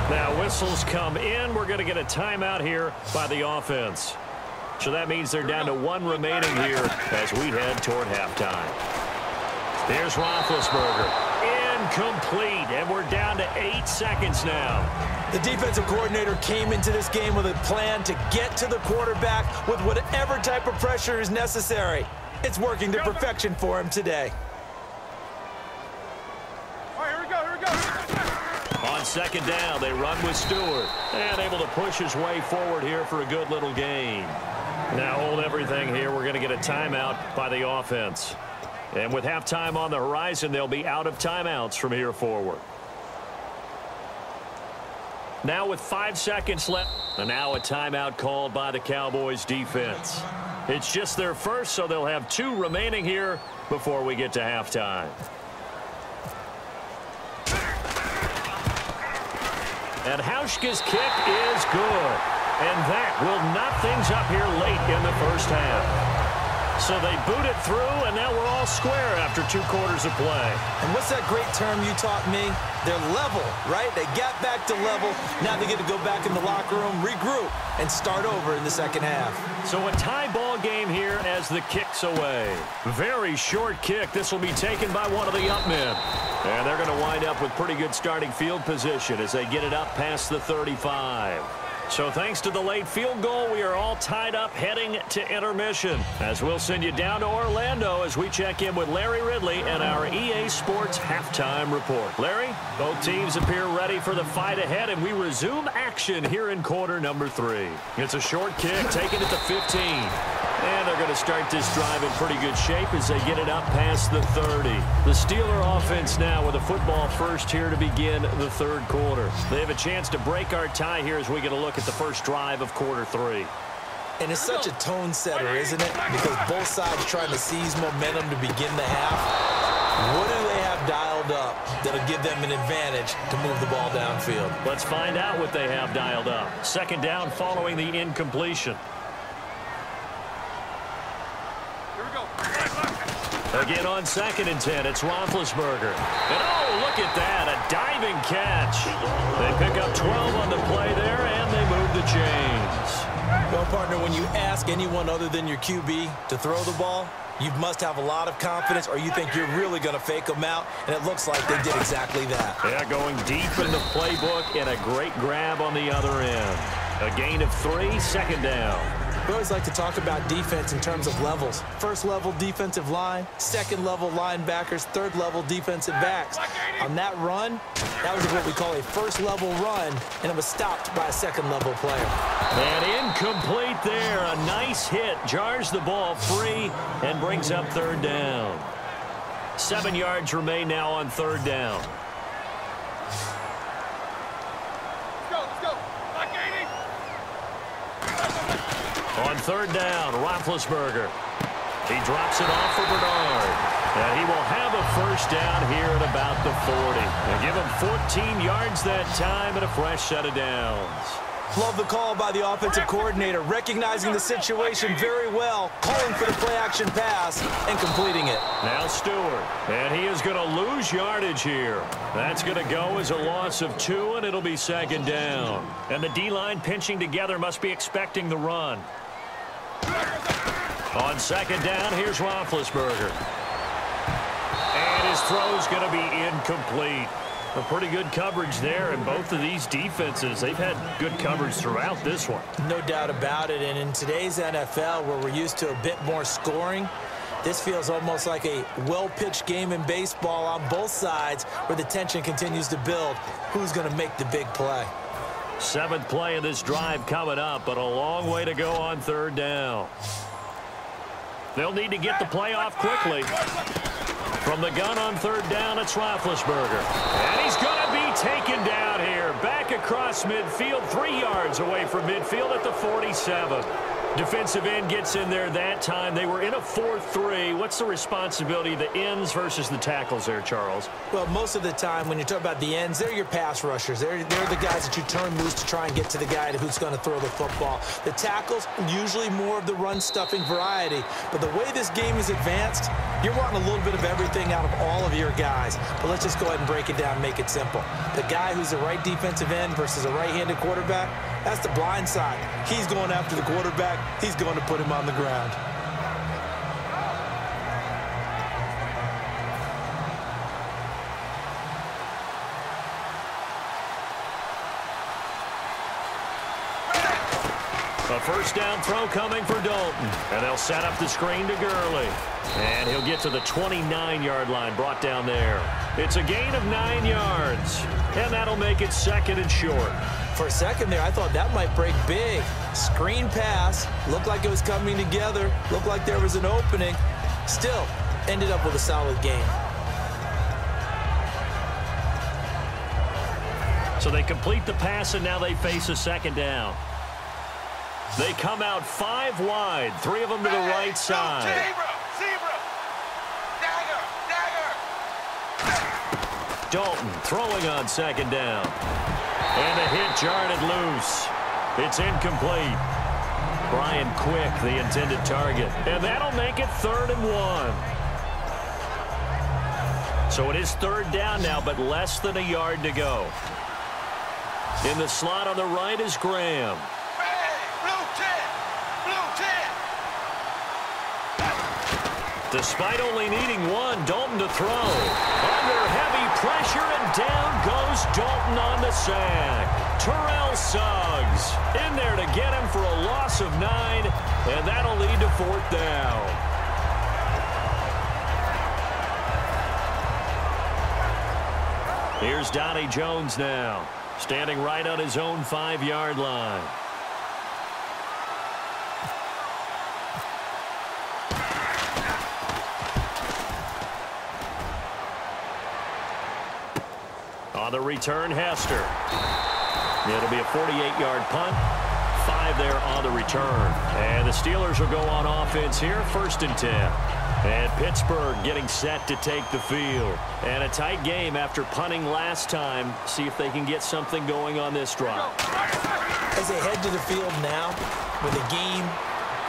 Now whistles come in. We're going to get a timeout here by the offense. So that means they're down to one remaining here as we head toward halftime. Here's Roethlisberger. Incomplete, and we're down to 8 seconds now. The defensive coordinator came into this game with a plan to get to the quarterback with whatever type of pressure is necessary. It's working to perfection for him today. All right, here we go. On second down, they run with Stewart. And able to push his way forward here for a good little gain. Now hold everything here. We're going to get a timeout by the offense. And with halftime on the horizon, they'll be out of timeouts from here forward. Now with 5 seconds left. And now a timeout called by the Cowboys defense. It's just their first, so they'll have 2 remaining here before we get to halftime. And Hauschka's kick is good. And that will knot things up here late in the first half. So they boot it through, and now we're all square after 2 quarters of play. And what's that great term you taught me? They're level, right? They got back to level. Now they get to go back in the locker room, regroup, and start over in the second half. So a tie ball game here as the kick's away. Very short kick. This will be taken by one of the up men. And they're going to wind up with pretty good starting field position as they get it up past the 35. So thanks to the late field goal, we are all tied up heading to intermission. As we'll send you down to Orlando as we check in with Larry Ridley and our EA Sports halftime report. Larry, both teams appear ready for the fight ahead, and we resume action here in quarter number 3. It's a short kick taken at the 15. And they're going to start this drive in pretty good shape as they get it up past the 30. The Steeler offense now with a football first here to begin the third quarter. They have a chance to break our tie here as we get a look at the first drive of quarter 3. And it's such a tone setter, isn't it? Because both sides trying to seize momentum to begin the half. What do they have dialed up that'll give them an advantage to move the ball downfield? Let's find out what they have dialed up. Second down following the incompletion. Again on 2nd and 10, it's Roethlisberger. And oh, look at that, a diving catch. They pick up 12 on the play there, and they move the chains. Well, partner, when you ask anyone other than your QB to throw the ball, you must have a lot of confidence, or you think you're really going to fake them out, and it looks like they did exactly that. Yeah, going deep in the playbook, and a great grab on the other end. A gain of 3, second down. We always like to talk about defense in terms of levels. First level defensive line, second level linebackers, third level defensive backs. On that run, that was what we call a first level run, and it was stopped by a second level player. And incomplete there. A nice hit. Jars the ball free and brings up third down. 7 yards remain now on third down. On third down, Roethlisberger. He drops it off for Bernard. And he will have a first down here at about the 40. They give him 14 yards that time and a fresh set of downs. Love the call by the offensive coordinator, recognizing the situation very well, calling for the play-action pass and completing it. Now Stewart, and he is going to lose yardage here. That's going to go as a loss of 2, and it'll be second down. And the D-line pinching together must be expecting the run. On second down, here's Roethlisberger. And his throw's going to be incomplete. A pretty good coverage there, and both of these defenses, they've had good coverage throughout this one. No doubt about it, and in today's NFL, where we're used to a bit more scoring, this feels almost like a well-pitched game in baseball on both sides where the tension continues to build. Who's going to make the big play? 7th play of this drive coming up, but a long way to go on third down. They'll need to get the play off quickly. From the gun on third down, it's Roethlisberger. And he's going to be taken down here. Back across midfield, 3 yards away from midfield at the 47. Defensive end gets in there that time. They were in a 4-3. What's the responsibility of the ends versus the tackles there, Charles? Well, most of the time when you talk about the ends, they're your pass rushers. They're the guys that you turn loose to try and get to the guy who's going to throw the football. The tackles, usually more of the run-stuffing variety. But the way this game is advanced, you're wanting a little bit of everything out of all of your guys. But let's just go ahead and break it down and make it simple. The guy who's the right defensive end versus a right-handed quarterback, that's the blind side. He's going after the quarterback. He's going to put him on the ground. A first down throw coming for Dalton. And they'll set up the screen to Gurley. And he'll get to the 29-yard line, brought down there. It's a gain of 9 yards. And that'll make it 2nd and short. For a second there, I thought that might break big. Screen pass. Looked like it was coming together. Looked like there was an opening. Still, ended up with a solid game. So they complete the pass, and now they face a 2nd down. They come out 5 wide, 3 of them to the right side. Dalton throwing on 2nd down. And a hit jarred it loose. It's incomplete. Brian Quick, the intended target. And that'll make it 3rd and 1. So it is 3rd down now, but less than a yard to go. In the slot on the right is Graham. Despite only needing 1, Dalton to throw. Under heavy pressure, and down goes Dalton on the sack. Terrell Suggs in there to get him for a loss of 9, and that'll lead to 4th down. Here's Donnie Jones now, standing right on his own 5-yard line. On the return, Hester. It'll be a 48-yard punt. 5 there on the return. And the Steelers will go on offense here, 1st and 10. And Pittsburgh getting set to take the field. And a tight game after punting last time. See if they can get something going on this drive. As they head to the field now, with the game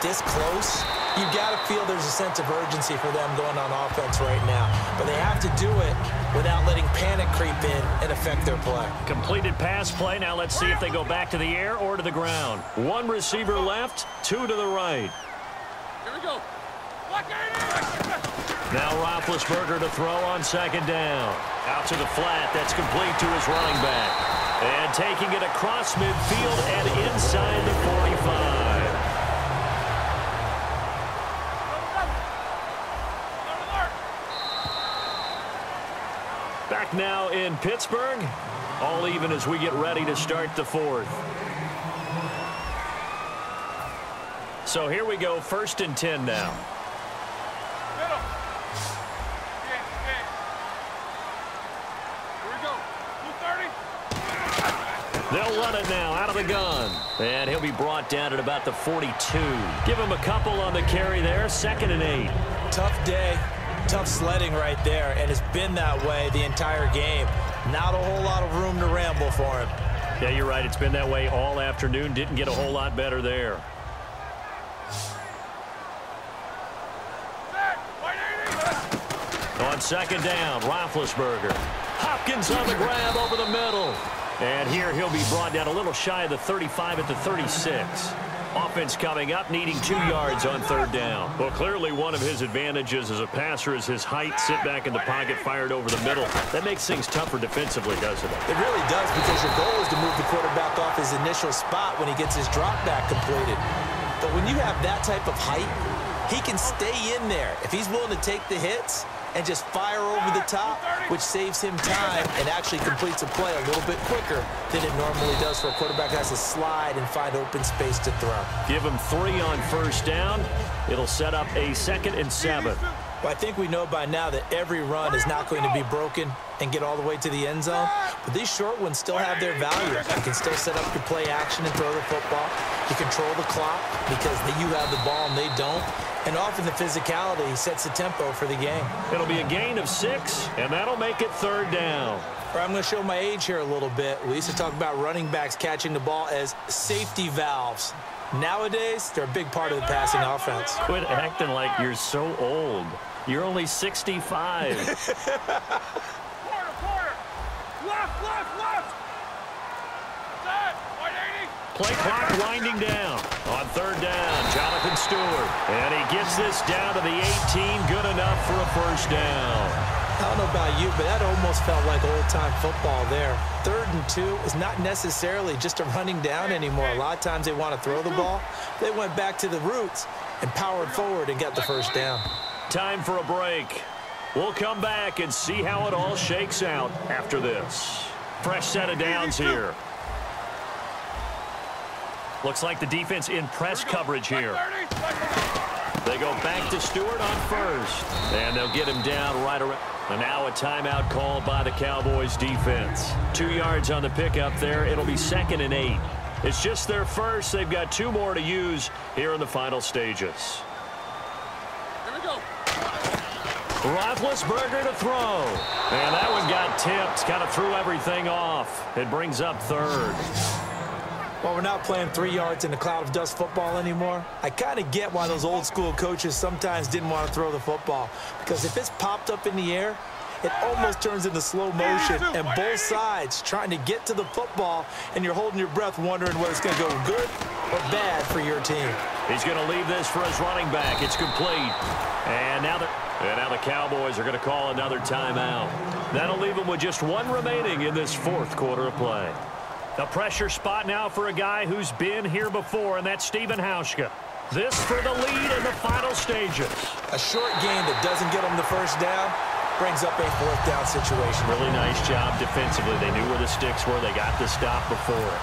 this close, you've got to feel there's a sense of urgency for them going on offense right now. But they have to do it without letting panic creep in and affect their play. Completed pass play. Now let's see if they go back to the air or to the ground. 1 receiver left, 2 to the right. Here we go. Now Roethlisberger to throw on 2nd down. Out to the flat. That's complete to his running back. And taking it across midfield and inside the 45. Back now in Pittsburgh. All even as we get ready to start the 4th. So here we go, 1st and 10 now. They'll run it now out of the gun. And he'll be brought down at about the 42. Give him a couple on the carry there. 2nd and 8. Tough day. Tough sledding right there, and it's been that way the entire game. Not a whole lot of room to ramble for him. Yeah, you're right. It's been that way all afternoon. Didn't get a whole lot better there. On 2nd down, Roethlisberger. Hopkins on the grab over the middle. And here he'll be brought down a little shy of the 35 at the 36. Offense coming up, needing 2 yards on 3rd down. Well, clearly one of his advantages as a passer is his height. Sit back in the pocket, fired over the middle. That makes things tougher defensively, doesn't it? It really does, because your goal is to move the quarterback off his initial spot when he gets his drop back completed. But when you have that type of height, he can stay in there. If he's willing to take the hits and just fire over the top, which saves him time and actually completes a play a little bit quicker than it normally does for a quarterback that has to slide and find open space to throw. Give him 3 on 1st down. It'll set up a 2nd and 7. Well, I think we know by now that every run is not going to be broken and get all the way to the end zone. But these short ones still have their value. You can still set up your play action and throw the football. You control the clock because you have the ball and they don't. And often the physicality sets the tempo for the game. It'll be a gain of 6, and that'll make it 3rd down. I'm going to show my age here a little bit. We used to talk about running backs catching the ball as safety valves. Nowadays, they're a big part of the passing offense. Quit acting like you're so old. You're only 65. Quarter. Left. That's it. 180. Play clock winding down. On 3rd down, Jonathan Stewart. And he gets this down to the 18. Good enough for a 1st down. I don't know about you, but that almost felt like old-time football there. 3rd and 2 is not necessarily just a running down anymore. A lot of times they want to throw the ball. They went back to the roots and powered forward and got the 1st down. Time for a break. We'll come back and see how it all shakes out after this. Fresh set of downs here. Looks like the defense in press coverage here. They go back to Stewart on 1st. And they'll get him down right around. And now a timeout called by the Cowboys defense. 2 yards on the pickup there. It'll be 2nd and 8. It's just their first. They've got 2 more to use here in the final stages. Here we go. Roethlisberger to throw. And that one got tipped. Kind of threw everything off. It brings up 3rd. Well, we're not playing 3 yards in a cloud of dust football anymore. I kind of get why those old-school coaches sometimes didn't want to throw the football. Because if it's popped up in the air, it almost turns into slow motion. And both sides trying to get to the football, and you're holding your breath wondering whether it's going to go good or bad for your team. He's going to leave this for his running back. It's complete. And now the Cowboys are going to call another timeout. That'll leave them with just 1 remaining in this 4th quarter of play. The pressure spot now for a guy who's been here before, and that's Stephen Hauschka. This for the lead in the final stages. A short gain that doesn't get them the 1st down brings up a 4th down situation. Really nice job defensively. They knew where the sticks were. They got the stop before.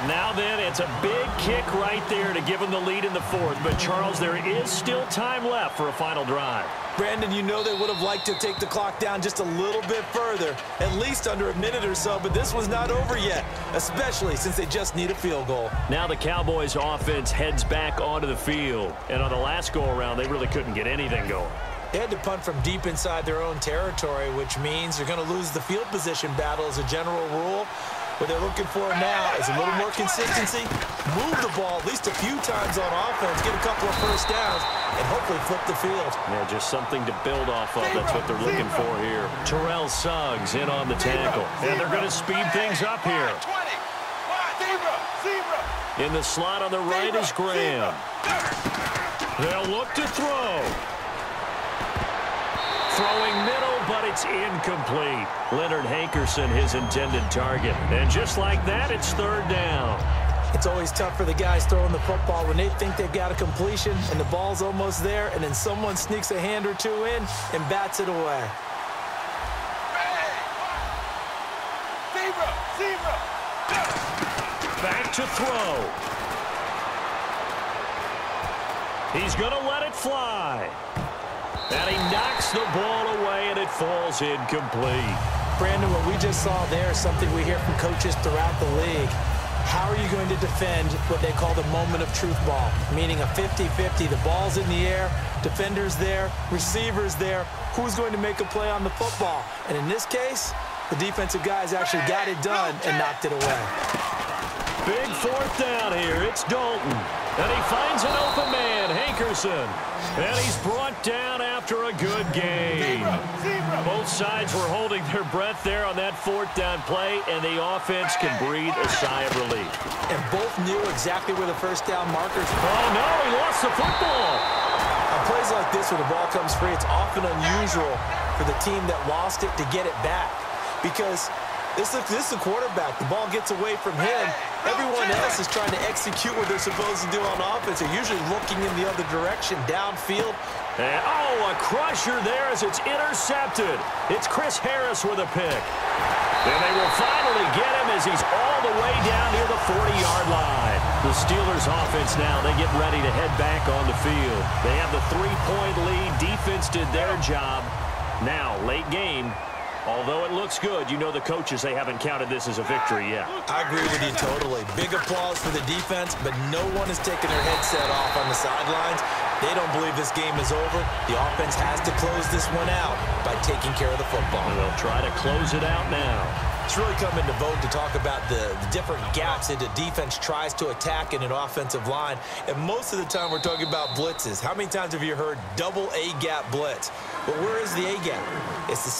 Now then, it's a big kick right there to give them the lead in the 4th. But, Charles, there is still time left for a final drive. Brandon, you know they would have liked to take the clock down just a little bit further, at least under a minute or so, but this was not over yet, especially since they just need a field goal. Now the Cowboys offense heads back onto the field, and on the last go-around, they really couldn't get anything going. They had to punt from deep inside their own territory, which means they're going to lose the field position battle as a general rule. What they're looking for now is a little more consistency, move the ball at least a few times on offense, get a couple of 1st downs, and hopefully flip the field. Yeah, just something to build off of. That's what they're looking for here. Terrell Suggs in on the tackle. And they're going to speed things up here. In the slot on the right is Graham. They'll look to throw. Throwing middle, but it's incomplete. Leonard Hankerson, his intended target. And just like that, it's 3rd down. It's always tough for the guys throwing the football when they think they've got a completion and the ball's almost there, and then someone sneaks a hand or 2 in and bats it away. Back to throw. He's going to let it fly. And he knocks the ball away, and it falls incomplete. Brandon, what we just saw there is something we hear from coaches throughout the league. How are you going to defend what they call the moment of truth ball, meaning a 50-50? The ball's in the air, defender's there, receiver's there. Who's going to make a play on the football? And in this case, the defensive guys actually got it done and knocked it away. Big 4th down here. It's Dalton. And he finds an open man, Hankerson. And he's brought down after a good game. Both sides were holding their breath there on that 4th down play, and the offense can breathe a sigh of relief. And both knew exactly where the 1st down markers were. Oh, no, he lost the football. On plays like this where the ball comes free, it's often unusual for the team that lost it to get it back. Because this is the quarterback. The ball gets away from him. Everyone else is trying to execute what they're supposed to do on offense. They're usually looking in the other direction, downfield. And, a crusher there as it's intercepted. It's Chris Harris with a pick. And they will finally get him as he's all the way down near the 40-yard line. The Steelers offense now, they get ready to head back on the field. They have the 3-point lead. Defense did their job. Now, late game. Although it looks good, you know the coaches, they haven't counted this as a victory yet. I agree with you totally. Big applause for the defense, but no one is taking their headset off on the sidelines. They don't believe this game is over. The offense has to close this one out by taking care of the football. And they'll try to close it out now. It's really come into vogue to talk about the different gaps that the defense tries to attack in an offensive line. And most of the time we're talking about blitzes. How many times have you heard double A-gap blitz? Well, where is the A-gap? It's the